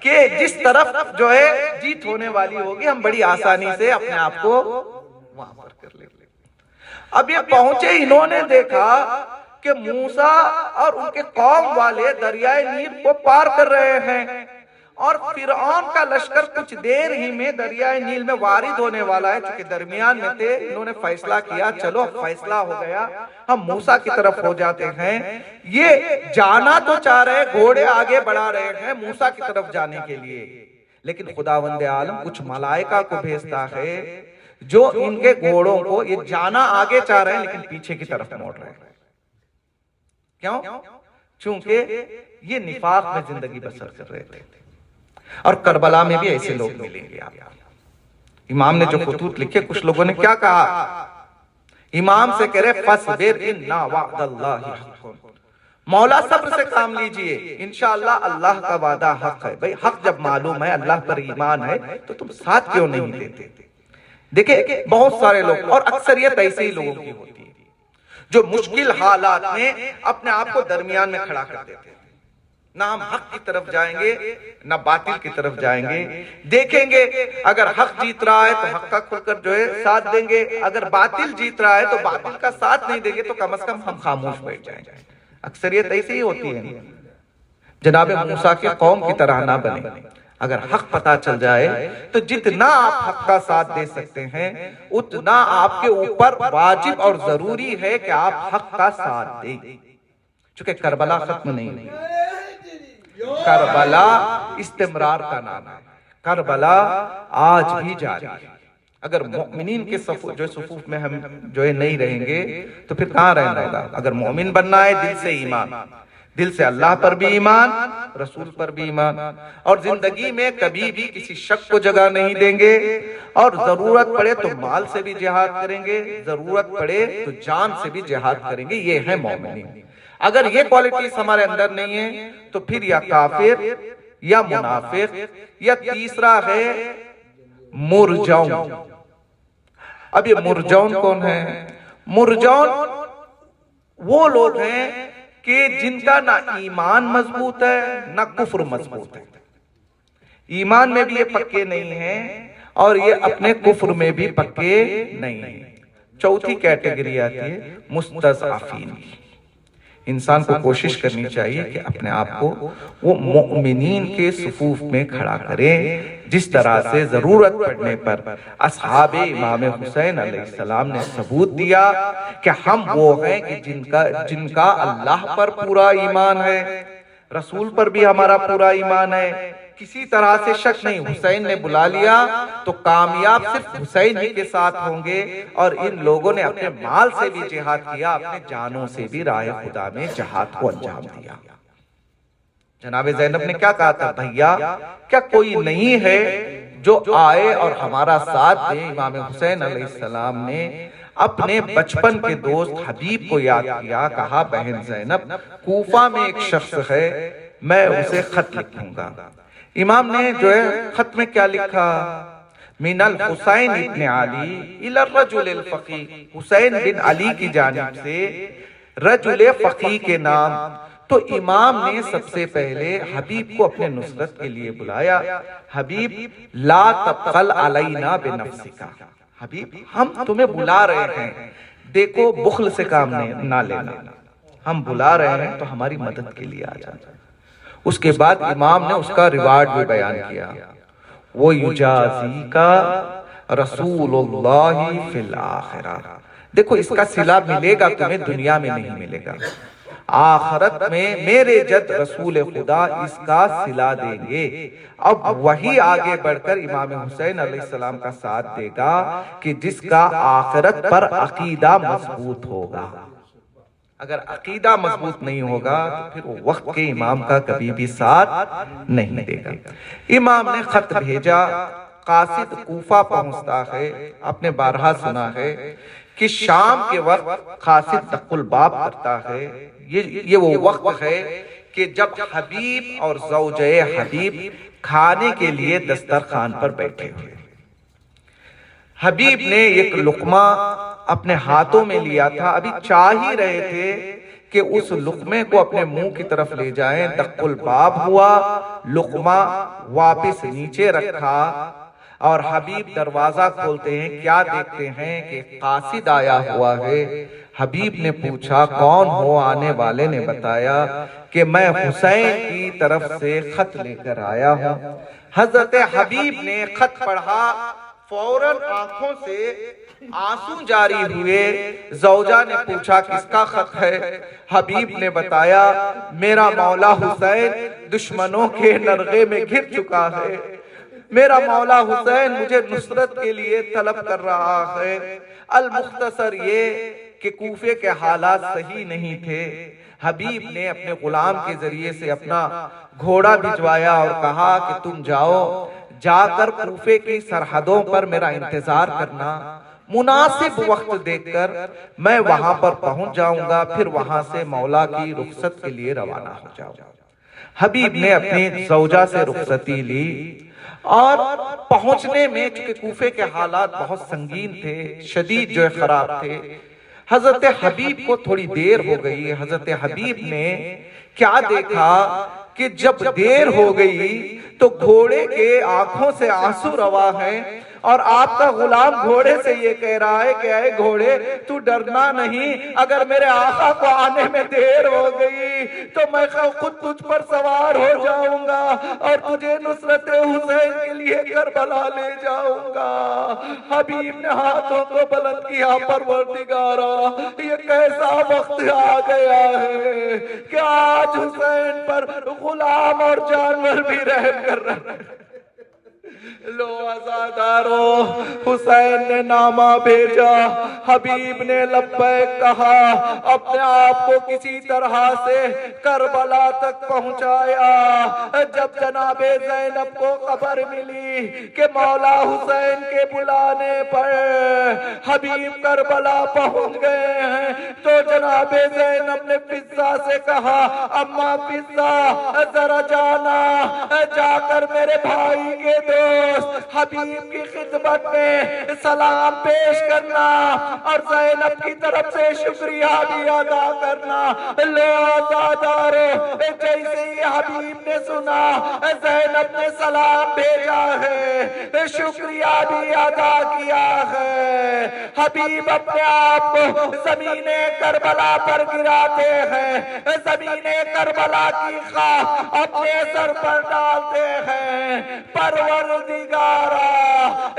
کہ جس طرف جو ہے جیت ہونے والی ہوگی ہم بڑی آسانی سے اپنے آپ کو وہاں پر کر لیں گے۔ اب یہ پہنچے، انہوں نے دیکھا کہ موسیٰ اور ان کے قوم والے دریائے نیل کو پار کر رہے ہیں، اور فرعون کا لشکر کچھ دیر ہی میں دریائے نیل میں وارد ہونے والا ہے۔ چونکہ درمیان میں تھے، انہوں نے فیصلہ کیا چلو فیصلہ ہو گیا، ہم موسیٰ کی طرف ہو جاتے ہیں۔ یہ جانا تو چاہ رہے، گھوڑے آگے بڑھا رہے ہیں موسیٰ کی طرف جانے کے لیے، لیکن خداوند عالم کچھ ملائکہ کو بھیجتا ہے جو ان کے گھوڑوں کو، یہ جانا آگے چاہ رہے ہیں لیکن پیچھے کی طرف موڑ رہے ہیں۔ کیوں؟ چونکہ یہ نفاق میں زندگی بسر کر رہے تھے۔ اور کربلا میں بھی ایسے لوگ ملیں گے آپ۔ امام نے جو خطوط لکھے، کچھ لوگوں نے کیا کہا؟ امام سے کہہ رہے فَصْبِرْ إِنَّا وَعْدَ اللَّهِ حَقٌّ، مولا صبر سے کام لیجئے، انشاءاللہ اللہ کا وعدہ حق ہے۔ بھئی حق جب معلوم ہے، اللہ پر ایمان ہے، تو تم ساتھ کیوں نہیں دیتے؟ دیکھیں بہت سارے لوگ، اور اکثریت ایسے ہی لوگوں کی ہوتی ہے جو مشکل حالات میں اپنے آپ کو درمیان میں کھڑا کر دیتے ہیں۔ نہ ہم حق کی طرف جائیں گے نہ باطل کی طرف جائیں گے، دیکھیں گے اگر حق جیت رہا ہے تو حق کا کھل کر جو ہے ساتھ دیں گے، اگر باطل جیت رہا ہے تو باطل کا ساتھ نہیں دیں گے، تو کم از کم ہم خاموش بیٹھ جائیں گے۔ اکثریت ایسی ہی ہوتی ہے۔ جناب موسیٰ کے قوم کی طرح نہ بنے، اگر حق پتا چل جائے تو جتنا آپ حق کا ساتھ دے سکتے ہیں اتنا آپ کے اوپر واجب اور ضروری ہے کہ آپ حق کا ساتھ دیں، چونکہ کربلا ختم نہیں ہے، کربلا استمرار کا نام ہے، کربلا آج بھی جاری ہے۔ اگر مومنین کے صفوف میں ہم جو ہے نہیں رہیں گے تو پھر کہاں رہنا ہوگا؟ اگر مومن بننا ہے دل سے ایمان، دل سے اللہ پر بھی ایمان، رسول پر بھی ایمان، اور زندگی میں کبھی بھی کسی شک کو جگہ نہیں دیں گے، اور ضرورت پڑے تو مال سے بھی جہاد کریں گے، ضرورت پڑے تو جان سے بھی جہاد کریں گے۔ یہ ہے مومنین۔ اگر یہ کوالٹیز ہمارے اندر نہیں ہیں تو پھر یا کافر یا منافق یا تیسرا ہے مرجون۔ اب یہ مرجون کون ہے؟ مرجون وہ لوگ ہیں کہ جن کا نہ ایمان مضبوط ہے نہ کفر مضبوط ہے، ایمان میں بھی یہ پکے نہیں ہیں اور یہ اپنے کفر میں بھی پکے نہیں ہیں۔ چوتھی کیٹیگری آتی ہے مستضعفین۔ انسان کو کوشش کرنی چاہیے کہ اپنے آپ کو وہ مؤمنین کے صفوف میں کھڑا کرے، جس طرح سے ضرورت پڑنے پر اصحاب امام حسین علیہ السلام نے ثبوت دیا کہ ہم وہ ہیں کہ جن کا اللہ پر پورا ایمان ہے، رسول پر بھی ہمارا پورا ایمان ہے، کسی طرح سے شک نہیں۔ حسین نے بلا لیا تو کامیاب صرف حسین ہی کے ساتھ ہوں گے، اور ان لوگوں نے اپنے مال سے بھی جہاد کیا، اپنے جانوں سے بھی راہ خدا میں جہاد کو انجام دیا۔ جناب زینب نے کیا کہا تھا؟ بھیا کیا کوئی نہیں ہے جو آئے اور ہمارا ساتھ دے؟ امام حسین علیہ السلام نے اپنے بچپن کے دوست حبیب کو یاد کیا، کہا بہن زینب کوفہ میں ایک شخص ہے، میں اسے خط لکھوں گا۔ امام نے جو ہے خط میں کیا لکھا؟ من الحسین ابن علی الی الرجل الفقی، حسین بن علی کی جانب سے رجل فقی کے نام۔ تو امام نے سب سے پہلے حبیب کو اپنے نصرت کے لیے بلایا، حبیب لا تبخل علینا بنفسک، حبیب ہم تمہیں بلا رہے ہیں، دیکھو بخل سے کام نہ لینا، ہم بلا رہے ہیں تو ہماری مدد کے لیے آ جانا۔ اس کے بعد امام نے اس کا ریوارڈ بھی بیان کیا، وہ یجازی کا رسول اللہ فی الآخرہ۔ دیکھو اس کا صلہ ملے گا تمہیں، دنیا میں نہیں ملے گا، آخرت میں میرے جد رسول خدا اس کا صلہ دیں گے۔ اب وہی آگے بڑھ کر امام حسین علیہ السلام کا ساتھ دے گا کہ جس کا آخرت پر عقیدہ مضبوط ہوگا۔ اگر عقیدہ مضبوط نہیں ہوگا تو پھر وہ وقت کے امام کا کبھی بھی ساتھ نہیں دے گا۔ امام نے خط بھیجا، قاصد کوفہ پہنچتا ہے، آپ نے بارہا سنا ہے کہ شام کے وقت قاصد دق الباب کرتا ہے۔ یہ وہ وقت ہے کہ جب حبیب اور زوجہ حبیب کھانے کے لیے دسترخوان پر بیٹھے ہوئے، حبیب نے ایک لقمہ اپنے ہاتھوں میں لیا تھا، ابھی چاہ ہی رہے تھے کہ اس لقمے کو اپنے منہ کی طرف لے جائیں، دق الباب ہوا، لقمہ واپس نیچے رکھا اور حبیب دروازہ کھولتے ہیں، کیا دیکھتے ہیں کہ قاصد آیا ہوا ہے۔ حبیب نے پوچھا کون ہو؟ آنے والے نے بتایا کہ میں حسین کی طرف سے خط لے کر آیا ہوں۔ حضرت حبیب نے خط پڑھا، فوراً آنکھوں سے آنسو جاری ہوئے۔ زوجہ نے پوچھا کس کا خط ہے؟ حبیب نے بتایا میرا مولا حسین دشمنوں کے نرغے میں گر چکا ہے، میرا مولا حسین مجھے نصرت کے لیے طلب کر رہا ہے۔ المختصر یہ کہ کوفے کے حالات صحیح نہیں تھے۔ حبیب نے اپنے غلام کے ذریعے سے اپنا گھوڑا بھجوایا اور کہا کہ تم جاؤ، جا کر کوفے کی سرحدوں پر میرا انتظار کرنا، مناسب وقت دیکھ کر میں وہاں پر پہنچ جاؤں گا، پھر وہاں سے مولا کی رخصت کے لیے روانہ ہو جاؤں گا۔ حبیب نے اپنی زوجہ سے رخصتی لی اور پہنچنے میں، چونکہ کوفے کے حالات بہت سنگین تھے، شدید جو خراب تھے، حضرت حبیب کو تھوڑی دیر ہو گئی۔ حضرت حبیب نے کیا دیکھا کہ جب دیر ہو گئی تو گھوڑے کے آنکھوں سے آنسو روا ہیں اور آپ کا غلام گھوڑے سے یہ کہہ رہا ہے کہ اے گھوڑے تو ڈرنا نہیں، اگر میرے آقا کو آنے میں دیر ہو گئی تو میں خود تجھ پر سوار ہو جاؤں گا اور تجھے نصرت حسین کے لیے کربلا لے جاؤں گا۔ حبیب نے ہاتھوں کو بلند کیا، پروردگارا یہ کیسا وقت آ گیا ہے کہ آج حسین پر غلام اور جانور بھی رحم کر رہے ہیں۔ لو عزادارو، حسین نے نامہ بھیجا، حبیب نے لبیک کہا، اپنے آپ کو کسی طرح سے کربلا تک پہنچایا۔ جب جناب زینب کو خبر ملی کہ مولا حسین کے بلانے پر حبیب کربلا پہنچ گئے ہیں تو جناب زینب نے فضہ سے کہا، اماں فضہ ذرا جانا، جا کر میرے بھائی کے دوست حبیب کی خدمت میں سلام پیش کرنا اور زینب کی طرف سے شکریہ بھی ادا کرنا۔ لو عزادارو، جیسے ہی حبیب نے سنا زینب نے سلام بھیجا ہے، شکریہ بھی ادا کیا ہے، حبیب اپنے آپ کو زمین کربلا پر گراتے ہیں، زمین کربلا کی خاک اپنے سر پر ڈالتے ہیں۔ پروردگارا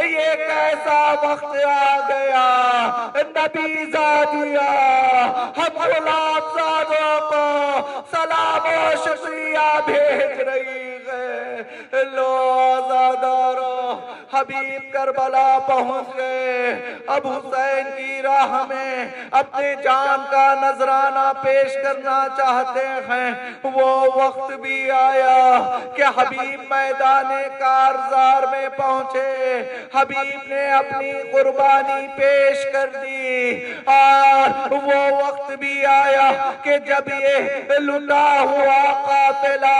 یہ کیسا وقت آ گیا، نبی زادیا ہم غلام زادوں کو سلام و شکریہ بھیج رہی ہے۔ لو عزادارو، حبیب کربلا پہنچ گئے، اب حسین کی راہ میں اپنے جان کا نذرانہ پیش کرنا چاہتے ہیں۔ وہ وقت بھی آیا کہ حبیب میدان کارزار میں پہنچے، حبیب نے اپنی قربانی پیش کر دی، اور وہ وقت بھی آیا کہ جب یہ لٹا ہوا قافلہ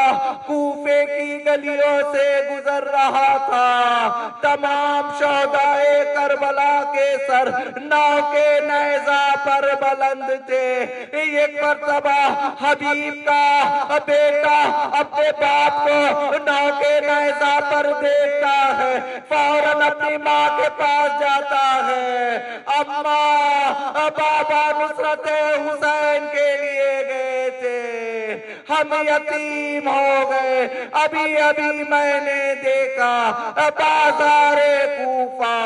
کوفے کی گلیوں سے گزر رہا تھا، تمام شہدائے کربلا کے سر ناؤ کے نیزہ پر بلند تھے۔ ایک مرتبہ حبیب کا بیٹا اپنے باپ کو ناؤ کے نیزہ پر دیکھتا ہے، فوراً اپنی ماں کے پاس جاتا ہے، اماں بابا نصرت حسین کے لیے گئے تھے، ہم یتیم ہو گئے۔ ابھی ابھی میں نے دیکھا بازار کوفہ،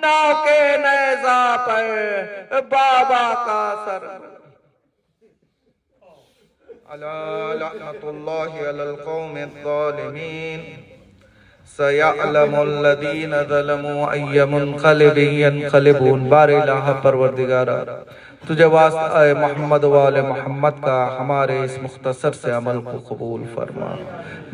ناؤ کے نیزہ پر بابا کا سر۔ الا لعنت اللہ علی القوم الظالمین، سیعلم الذین ظلموا ای منقلب ینقلبون۔ بار الہ پروردگارہ، تجھے واسطہ اے محمد وآل محمد کا ہمارے اس مختصر سے عمل کو قبول فرما۔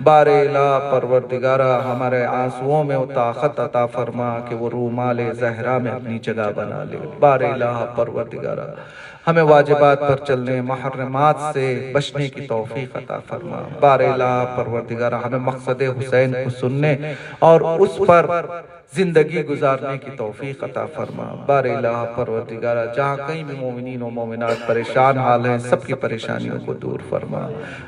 بار الہ پروردگارہ، ہمارے آنسوؤں میں وہ طاقت عطا فرما کہ وہ رومال زہرا میں اپنی جگہ بنا لے۔ بار الہ پروردگارہ، ہمیں واجبات پر چلنے، محرمات سے بچنے کی توفیق عطا فرما۔ بار الہ پروردگارہ، ہمیں مقصد حسین کو سننے اور اس پر زندگی گزارنے کی توفیق عطا فرما۔ بار الہ پروردگارہ، جہاں کہیں بھی مومنین و مومنات پریشان حال ہیں، سب کی پریشانیوں کو دور فرما۔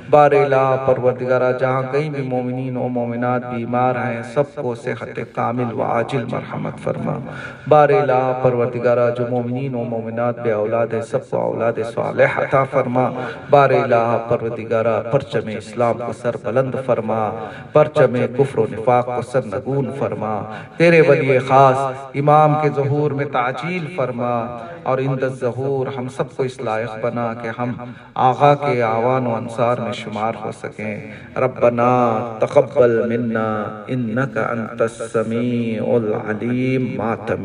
بار الہ پروردگارہ، جہاں کہیں بھی مومنین و مومنات بیمار ہیں، سب کو صحت کامل و عاجل مرحمت فرما۔ بار الہ پروردگارہ، جو مومنین و مومنات بے اولاد ہیں، سب کو اولاد صالح عطا فرما۔ بار الہ پروردگارہ، پرچم اسلام کو سر بلند فرما، پرچم کفر و نفاق کو سر نگون فرما۔ تیرے ولی خاص امام کے ظہور میں تعجیل فرما، اور اند الظہور ہم سب کو اس لائق بنا کہ ہم آقا کے اعوان و انصار میں شمار ہو سکیں۔ ربنا تقبل منا انک انت السمیع العلیم۔ ماتم